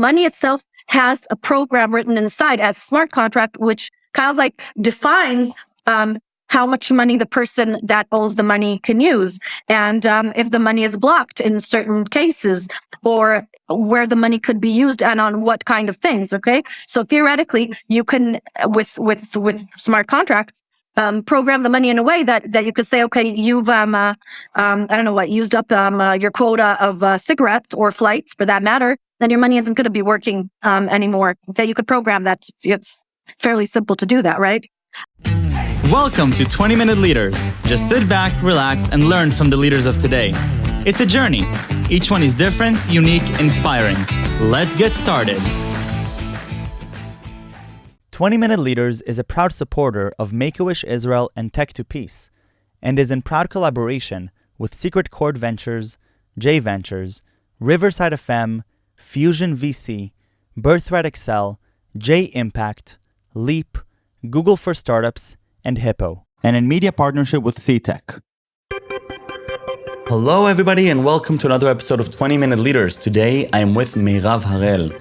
money itself has a program written inside as a smart contract, which kind of like defines how much money the person that owns the money can use. And if the money is blocked in certain cases, or where the money could be used and on what kind of things. Okay. So theoretically, you can, with smart contracts, program the money in a way that you could say, okay, you've, I don't know what, used up your quota of cigarettes or flights for that matter, then your money isn't going to be working anymore. Okay. You could program that. It's fairly simple to do that, right? Welcome to 20-Minute Leaders. Just sit back, relax, and learn from the leaders of today. It's a journey. Each one is different, unique, inspiring. Let's get started. 20-Minute Leaders is a proud supporter of Make-A-Wish Israel and Tech2Peace, and is in proud collaboration with Secret Chord Ventures, J Ventures, Riverside FM, Fusion VC, Birthright Excel, J Impact, Leap, Google for Startups, and Hippo, and in media partnership with CTech. Hello everybody and welcome to another episode of 20-Minute Leaders. Today I am with Meirav Harel.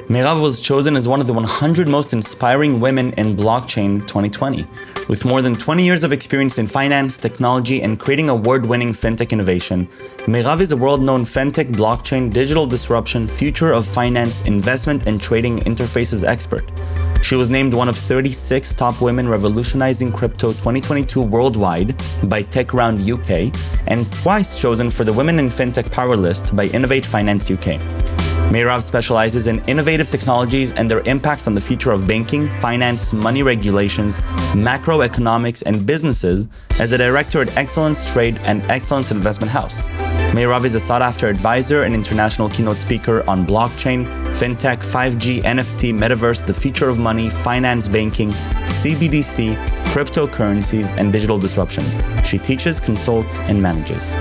Meirav was chosen as one of the 100 most inspiring women in blockchain 2020. With more than 20 years of experience in finance, technology, and creating award-winning fintech innovation, Meirav is a world-known fintech, blockchain, digital disruption, future of finance, investment, and trading interfaces expert. She was named one of 36 top women revolutionizing crypto 2022 worldwide by TechRoundUK and twice chosen for the Women in Fintech Powerlist by Innovate Finance UK. Meirav specializes in innovative technologies and their impact on the future of banking, finance, money regulations, macroeconomics, and businesses as a director at Excellence Trade and Excellence Investment House. Meirav is a sought-after advisor and international keynote speaker on blockchain, fintech, 5G, NFT, Metaverse, the future of money, finance, banking, CBDC, cryptocurrencies, and digital disruption. She teaches, consults, and manages.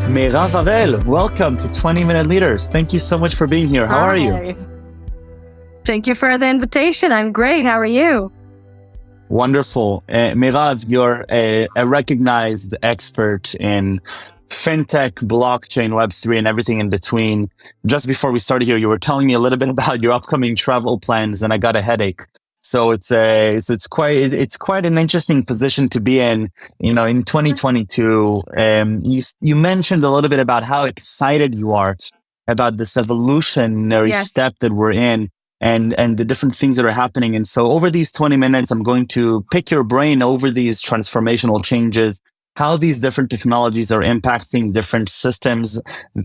Meirav Harel, welcome to 20-Minute Leaders. Thank you so much for being here. How are you? Thank you for the invitation. I'm great. How are you? Wonderful. Meirav, you're a recognized expert in fintech, blockchain, Web3, and everything in between. Just before we started here, you were telling me a little bit about your upcoming travel plans, and I got a headache. So it's quite an interesting position to be in. You know, in 2022, you mentioned a little bit about how excited you are about this evolutionary step that we're in. And the different things that are happening. And so over these 20 minutes, I'm going to pick your brain over these transformational changes, how these different technologies are impacting different systems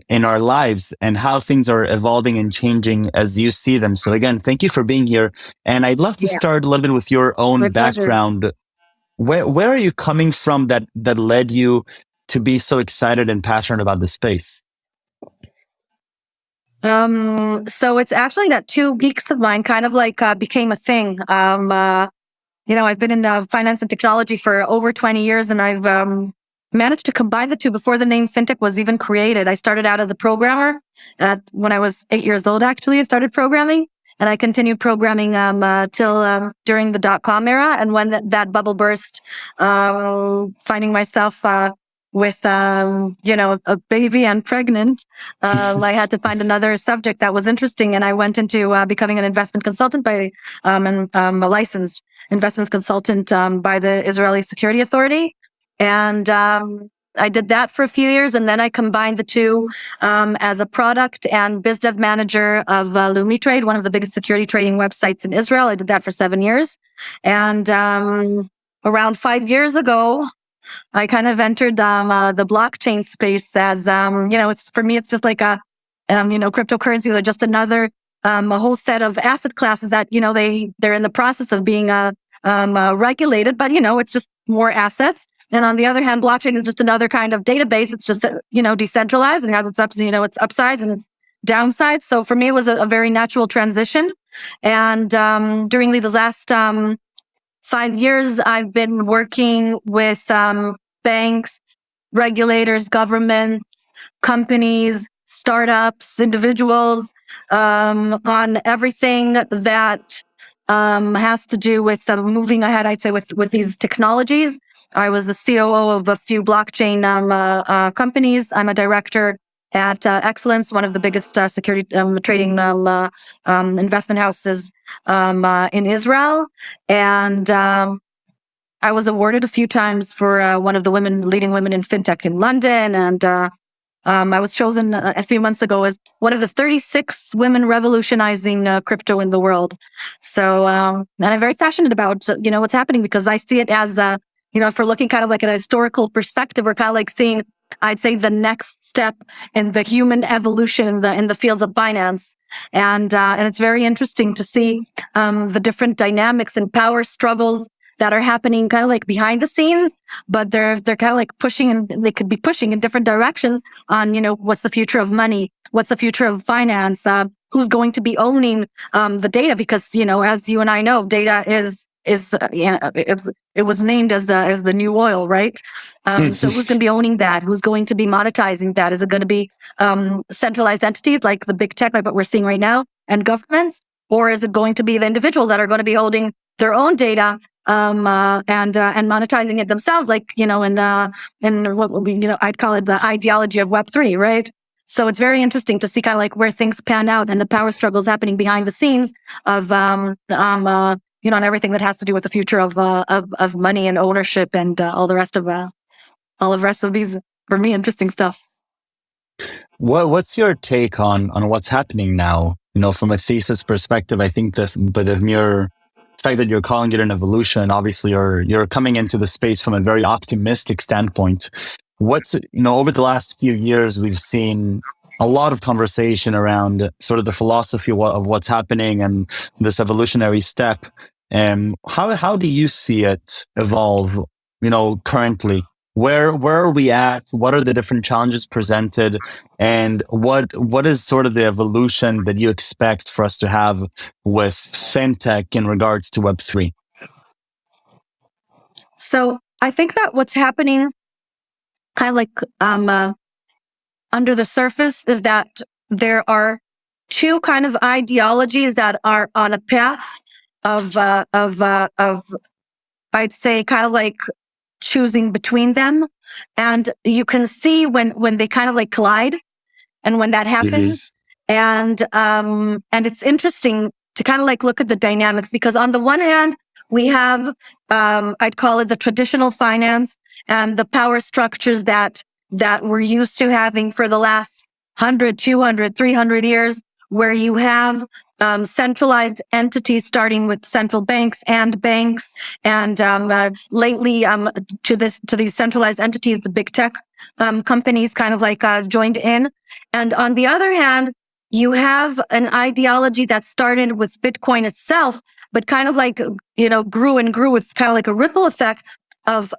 in our lives, and how things are evolving and changing as you see them. So again, thank you for being here. And I'd love to start a little bit with your own background. Where are you coming from that led you to be so excited and passionate about this space? So it's actually that two geeks of mine kind of like became a thing. I've been in finance and technology for over 20 years, and I've managed to combine the two before the name fintech was even created. I started out as a programmer. When I was 8 years old, actually, I started programming, and I continued programming till during the .com era. And when that bubble burst, finding myself with, a baby and pregnant, I had to find another subject that was interesting. And I went into becoming an investment consultant by, a licensed investment consultant by the Israeli Security Authority. And I did that for a few years. And then I combined the two as a product and biz dev manager of LumiTrade, one of the biggest security trading websites in Israel. I did that for 7 years. And around 5 years ago, I kind of entered the blockchain space as, it's for me, it's just like cryptocurrencies are just another, a whole set of asset classes that, they're in the process of being regulated, but, it's just more assets. And on the other hand, blockchain is just another kind of database. It's just, decentralized, and it has its its upsides and its downsides. So for me, it was a very natural transition. And during the last 5 years, I've been working with banks, regulators, governments, companies, startups, individuals, on everything that has to do with moving ahead, I'd say, with these technologies. I was the COO of a few blockchain companies. I'm a director at Excellence, one of the biggest security trading investment houses in Israel. And I was awarded a few times for one of the leading women in fintech in London. And I was chosen a few months ago as one of the 36 women revolutionizing crypto in the world. So, and I'm very passionate about, what's happening, because I see it as, if we're looking kind of like at a historical perspective, we're kind of like seeing, I'd say, the next step in the human evolution in the fields of finance. And it's very interesting to see the different dynamics and power struggles that are happening kind of like behind the scenes, but they're kind of like pushing, and they could be pushing in different directions on, what's the future of money? What's the future of finance? Who's going to be owning the data? Because, as you and I know, data it was named as the new oil, right? So who's going to be owning that? Who's going to be monetizing that? Is it going to be centralized entities like the big tech, like what we're seeing right now, and governments? Or is it going to be the individuals that are going to be holding their own data and monetizing it themselves, like, in what I'd call it the ideology of Web3, right? So it's very interesting to see kind of like where things pan out and the power struggles happening behind the scenes of, and everything that has to do with the future of money and ownership and all the rest of these, for me, interesting stuff. What's your take on what's happening now? From a thesis perspective, I think the mere fact that you're calling it an evolution, obviously you're coming into the space from a very optimistic standpoint. Over the last few years, we've seen a lot of conversation around sort of the philosophy of what's happening and this evolutionary step. How do you see it evolve, currently? Where are we at? What are the different challenges presented? And what is sort of the evolution that you expect for us to have with fintech in regards to Web3? So I think that what's happening kind of like under the surface is that there are two kind of ideologies that are on a path of I'd say kind of like choosing between them. And you can see when they kind of like collide and when that happens. And it's interesting to kind of like look at the dynamics, because on the one hand, we have, I'd call it the traditional finance and the power structures that we're used to having for the last 100, 200, 300 years, where you have centralized entities starting with central banks and lately to these centralized entities, the big tech companies kind of like joined in. And on the other hand, you have an ideology that started with Bitcoin itself, but kind of like, grew and grew with kind of like a ripple effect of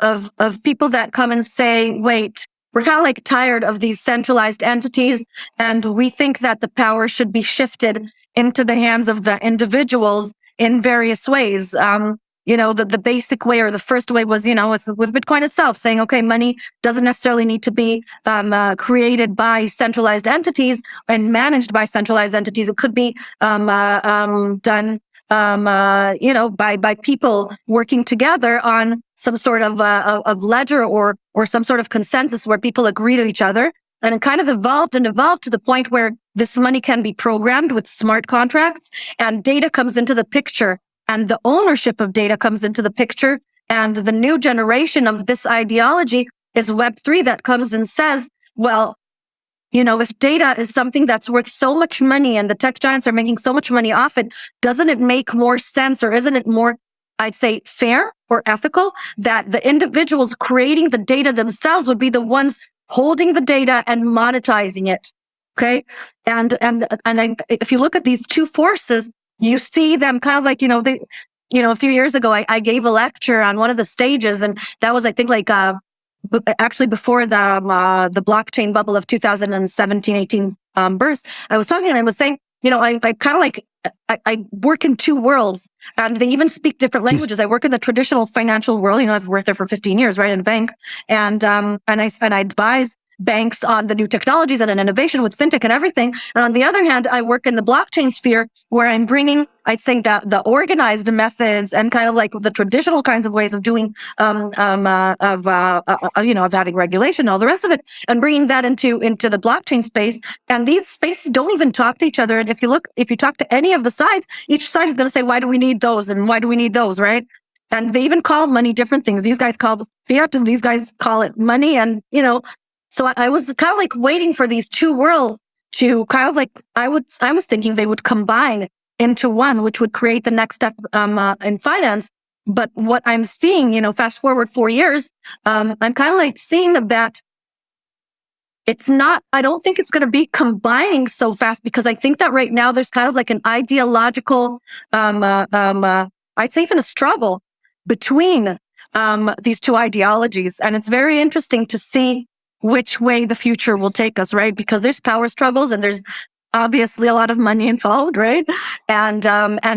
people that come and say, wait, we're kind of like tired of these centralized entities, and we think that the power should be shifted into the hands of the individuals in various ways. The basic way, or the first way, was, with Bitcoin itself, saying, okay, money doesn't necessarily need to be created by centralized entities and managed by centralized entities. It could be done by people working together on some sort of ledger or some sort of consensus where people agree to each other. And it kind of evolved to the point where this money can be programmed with smart contracts, and data comes into the picture, and the ownership of data comes into the picture. And the new generation of this ideology is Web3, that comes and says, well, if data is something that's worth so much money and the tech giants are making so much money off it, doesn't it make more sense, or isn't it more, I'd say, fair or ethical, that the individuals creating the data themselves would be the ones holding the data and monetizing it? Okay. And if you look at these two forces, you see them kind of like, a few years ago, I gave a lecture on one of the stages, and that was, I think, like, actually before the blockchain bubble of 2017-18 burst. I was talking and I was saying, I kind of like, I work in two worlds, and they even speak different languages. I work in the traditional financial world. I've worked there for 15 years, right, in a bank, and I advise banks on the new technologies and innovation with fintech and everything. And on the other hand, I work in the blockchain sphere where I'm bringing, I'd say, the organized methods and kind of like the traditional kinds of ways of doing, of having regulation, all the rest of it, and bringing that into the blockchain space. And these spaces don't even talk to each other. And if you talk to any of the sides, each side is going to say, why do we need those? And why do we need those? Right. And they even call money different things. These guys call it fiat and these guys call it money. And, so I was kind of like waiting for these two worlds to kind of like, I was thinking they would combine into one, which would create the next step in finance. But what I'm seeing, fast forward 4 years, I'm kind of like seeing that it's not, I don't think it's going to be combining so fast, because I think that right now there's kind of like an ideological, I'd say even a struggle between these two ideologies. And it's very interesting to see which way the future will take us, right? Because there's power struggles and there's obviously a lot of money involved, right? And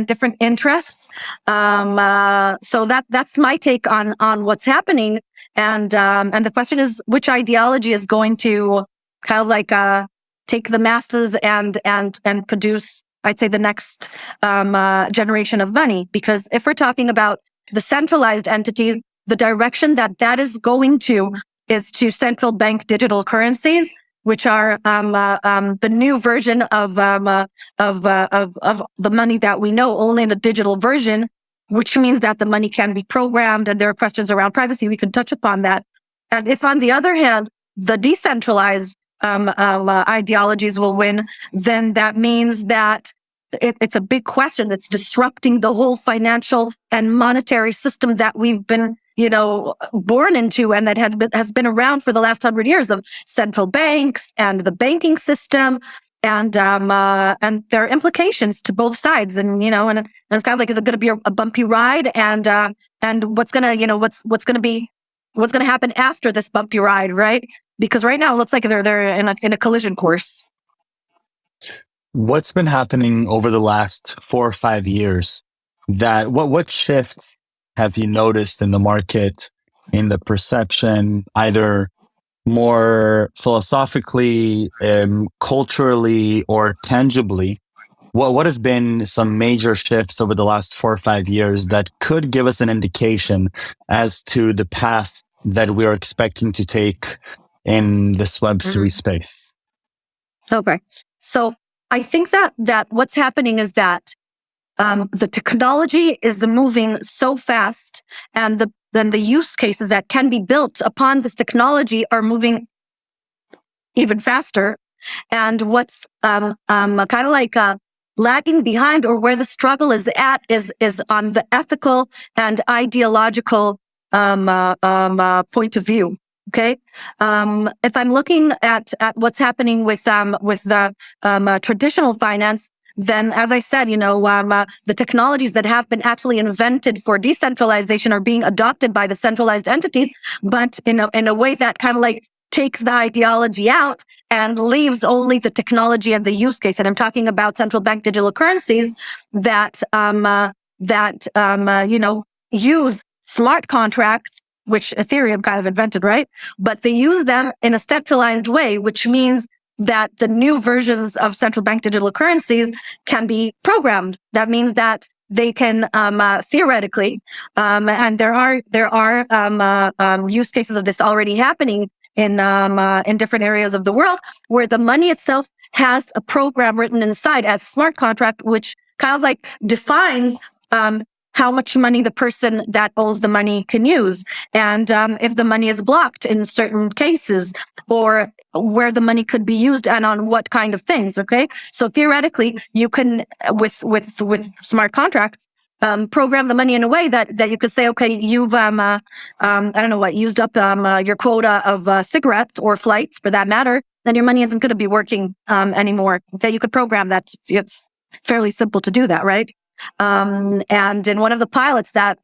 different interests. So that's my take on what's happening. And the question is, which ideology is going to kind of like take the masses and produce, I'd say, the next generation of money? Because if we're talking about the centralized entities, the direction that is going to is to central bank digital currencies, which are the new version of the money that we know, only in a digital version, which means that the money can be programmed, and there are questions around privacy. We can touch upon that. And if, on the other hand, the decentralized ideologies will win, then that means that it's a big question that's disrupting the whole financial and monetary system that we've been, born into, and that has been around for the last 100 years, of central banks and the banking system. And there are implications to both sides, and and it's kind of like, is it going to be a bumpy ride, and what's gonna happen after this bumpy ride, right? Because right now it looks like they're in a collision course. What's been happening over the last 4 or 5 years? What shifts have you noticed in the market, in the perception, either more philosophically, culturally, or tangibly? What has been some major shifts over the last 4 or 5 years that could give us an indication as to the path that we're expecting to take in this Web3 space? Okay. So I think that what's happening is that the technology is moving so fast, and then the use cases that can be built upon this technology are moving even faster. And what's kind of like lagging behind, or where the struggle is at, is on the ethical and ideological point of view. Okay. If I'm looking at what's happening with the traditional finance, then, as I said, the technologies that have been actually invented for decentralization are being adopted by the centralized entities, but in a way that kind of like takes the ideology out and leaves only the technology and the use case. And I'm talking about central bank digital currencies that use smart contracts, which Ethereum kind of invented, right? But they use them in a centralized way, which means that the new versions of central bank digital currencies can be programmed. That means that they can theoretically, and there are use cases of this already happening in different areas of the world, where the money itself has a program written inside as a smart contract, which kind of like defines how much money the person that owns the money can use, and if the money is blocked in certain cases, or where the money could be used and on what kind of things. Okay, so theoretically, you can with smart contracts program the money in a way that you could say, okay, you've I don't know what, used up your quota of cigarettes or flights, for that matter, then your money isn't going to be working anymore. Okay, you could program that. It's fairly simple to do that, right? And in one of the pilots that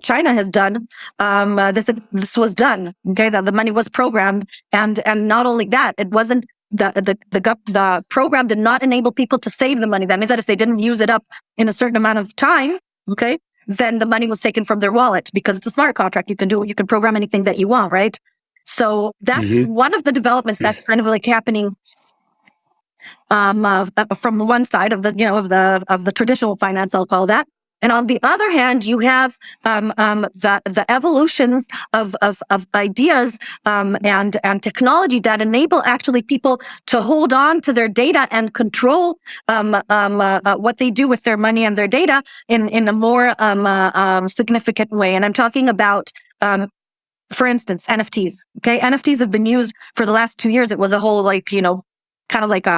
China has done, this was done. Okay, that the money was programmed, and not only that, it wasn't the program did not enable people to save the money. That means that if they didn't use it up in a certain amount of time, okay, then the money was taken from their wallet, because it's a smart contract. You can program anything that you want, right? So that's one of the developments that's kind of like happening from one side of the traditional finance, I'll call that. And on the other hand, you have the evolutions of ideas and technology that enable actually people to hold on to their data and control what they do with their money and their data in a more significant way. And I'm talking about, for instance, NFTs. Okay, NFTs have been used for the last 2 years. It was a whole kind of like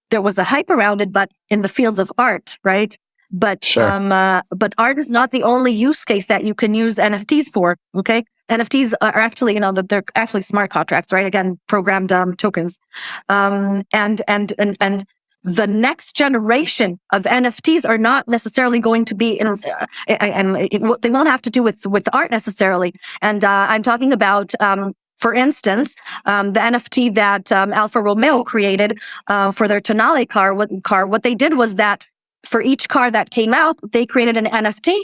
there was a hype around it, but in the fields of art, right? But but art is not the only use case that you can use NFTs for. Okay, NFTs are actually, they're actually smart contracts, right? Again, programmed tokens, and the next generation of NFTs are not necessarily going to be they won't have to do with art necessarily. And I'm talking about, for instance, the NFT that Alfa Romeo created for their Tonale car. What they did was that for each car that came out, they created an NFT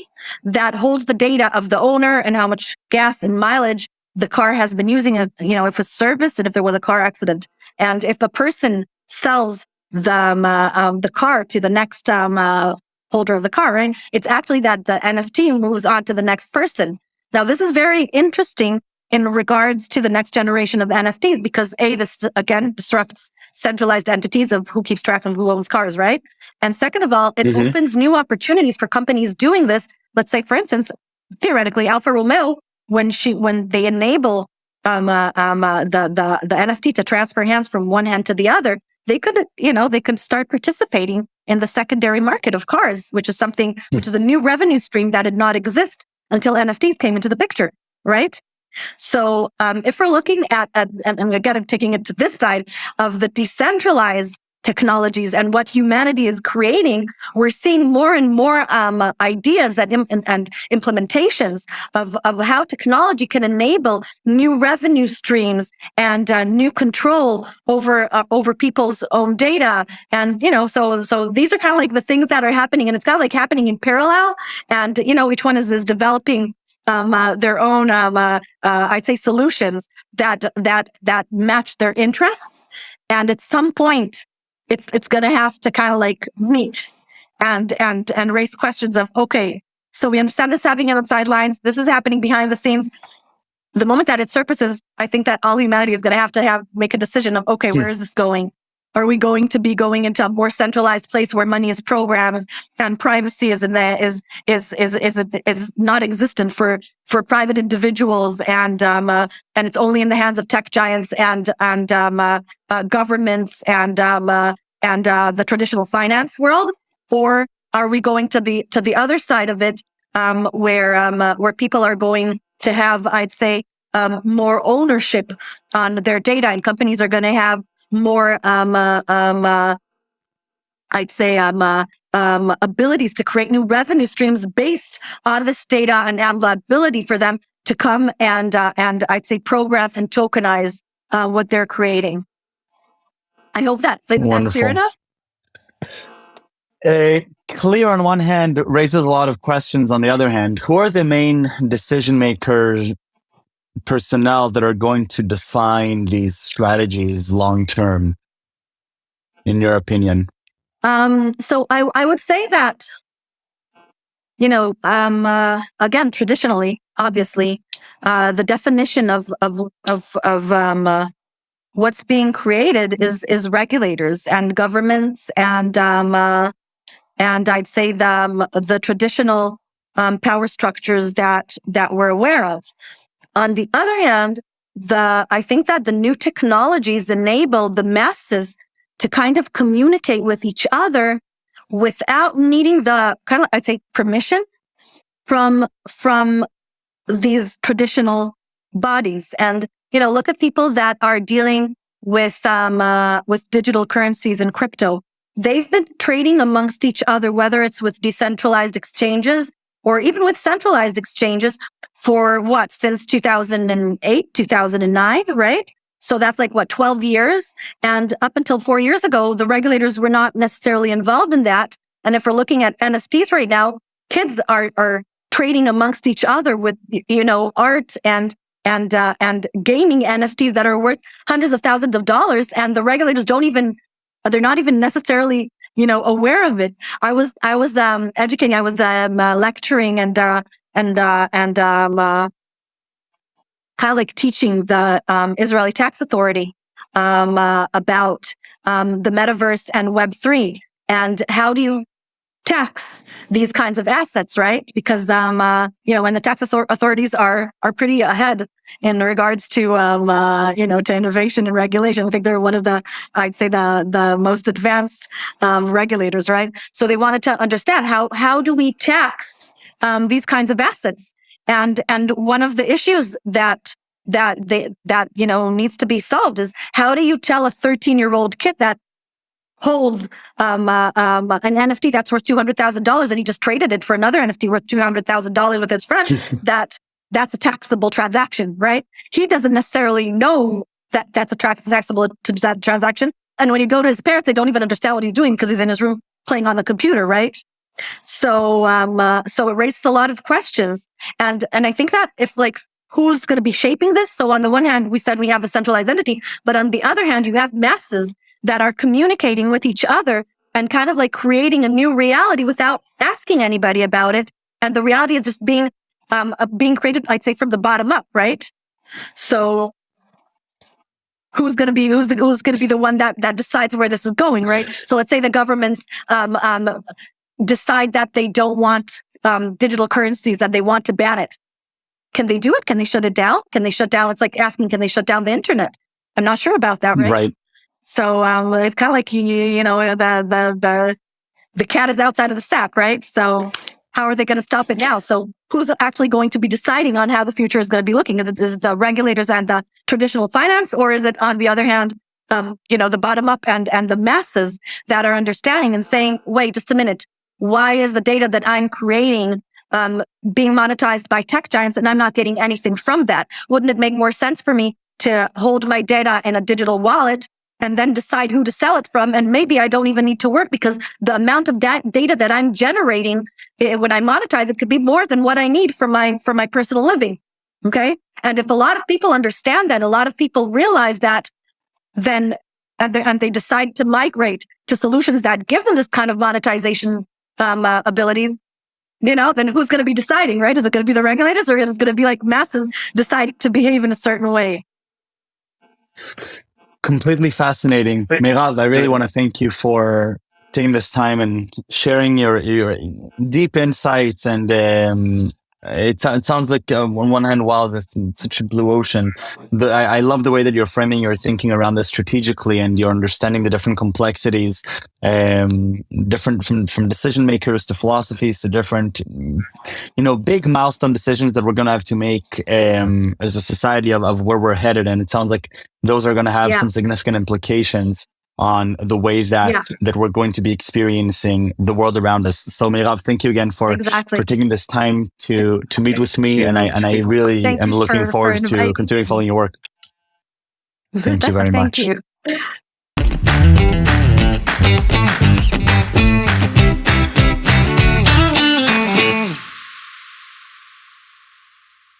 that holds the data of the owner and how much gas and mileage the car has been using. If it's serviced and if there was a car accident, and if a person sells the car to the next holder of the car, right? It's actually that the NFT moves on to the next person. Now, this is very interesting in regards to the next generation of NFTs, because this again disrupts centralized entities of who keeps track of who owns cars, right? And second of all, it opens new opportunities for companies doing this. Let's say, for instance, theoretically, Alfa Romeo, when they enable the NFT to transfer hands from one hand to the other, they could start participating in the secondary market of cars, which is a new revenue stream that did not exist until NFTs came into the picture, right? So if we're looking at, and again, I'm taking it to this side of the decentralized technologies and what humanity is creating, we're seeing more and more ideas and implementations of how technology can enable new revenue streams and new control over people's own data. And so these are kind of like the things that are happening, and it's kind of like happening in parallel. And each one is developing their own, I'd say, solutions that match their interests. And at some point, it's going to have to kind of like meet and raise questions of, okay, so we understand this happening on the sidelines. This is happening behind the scenes. The moment that it surfaces, I think that all humanity is going to have make a decision of, okay, where is this going? Are we going to be going into a more centralized place where money is programmed and privacy is not existent for private individuals, and it's only in the hands of tech giants and governments and the traditional finance world? Or are we going to be to the other side of it, where people are going to have, I'd say, more ownership on their data, and companies are going to have more, I'd say, abilities to create new revenue streams based on this data, and the ability for them to come and I'd say program and tokenize what they're creating. I hope that's clear enough. Clear on one hand, raises a lot of questions on the other hand. Who are the main decision makers, personnel that are going to define these strategies long term, in your opinion? So I would say that, again, traditionally, obviously, the definition of what's being created is regulators and governments and I'd say the traditional power structures that we're aware of. On the other hand, I think that the new technologies enable the masses to kind of communicate with each other without needing the kind of, I'd say, permission from these traditional bodies. And look at people that are dealing with digital currencies and crypto. They've been trading amongst each other, whether it's with decentralized exchanges or even with centralized exchanges, for since 2008, 2009, right? So that's 12 years. And up until 4 years ago, the regulators were not necessarily involved in that. And if we're looking at NFTs right now, kids are trading amongst each other with, art and and gaming NFTs that are worth hundreds of thousands of dollars, and the regulators they're not even necessarily, aware of it. I was educating, I was lecturing and kind of like teaching the Israeli tax authority about the metaverse and Web3, and how do you tax these kinds of assets, right? Because when the tax authorities are pretty ahead in regards to to innovation and regulation. I think they're one of I'd say the most advanced regulators, right? So they wanted to understand how do we tax these kinds of assets, and one of the issues that needs to be solved is, how do you tell a 13-year-old kid that holds an NFT that's worth $200,000 and he just traded it for another NFT worth $200,000 with his friend, that's a taxable transaction, right? He doesn't necessarily know that that's a taxable transaction. And when you go to his parents, they don't even understand what he's doing because he's in his room playing on the computer, right? So it raises a lot of questions. And I think that if who's going to be shaping this? So on the one hand, we said we have a centralized entity, but on the other hand, you have masses that are communicating with each other and kind of creating a new reality without asking anybody about it. And the reality is just being created, I'd say, from the bottom up, right? So who's going to be the one that decides where this is going, right? So let's say the governments decide that they don't want digital currencies, that they want to ban it. Can they do it? Can they shut it down? Can they shut down? It's like asking, can they shut down the internet? I'm not sure about that, right? Right. So it's kind of like the cat is outside of the sack, right? So how are they going to stop it now? So who's actually going to be deciding on how the future is going to be looking? Is it the regulators and the traditional finance, or is it, on the other hand, the bottom up and the masses that are understanding and saying, wait, just a minute, why is the data that I'm creating being monetized by tech giants and I'm not getting anything from that? Wouldn't it make more sense for me to hold my data in a digital wallet and then decide who to sell it from? And maybe I don't even need to work, because the amount of data that I'm generating when I monetize it could be more than what I need for my personal living. Okay. And if a lot of people understand that, a lot of people realize that, then, and they decide to migrate to solutions that give them this kind of monetization abilities, then who's going to be deciding, right? Is it going to be the regulators, or is it going to be masses deciding to behave in a certain way? Completely fascinating. Meirav, I really want to thank you for taking this time and sharing your deep insights. And it sounds like, on one hand, wow, that's such a blue ocean. I love the way that you're framing your thinking around this strategically, and you're understanding the different complexities, different from decision makers to philosophies to different, big milestone decisions that we're going to have to make as a society of where we're headed. And it sounds like those are going to have some significant implications on the ways that we're going to be experiencing the world around us. So Meirav, thank you again for taking this time to meet with me. And I really am looking forward to continuing following your work. Thank you very much. Thank you.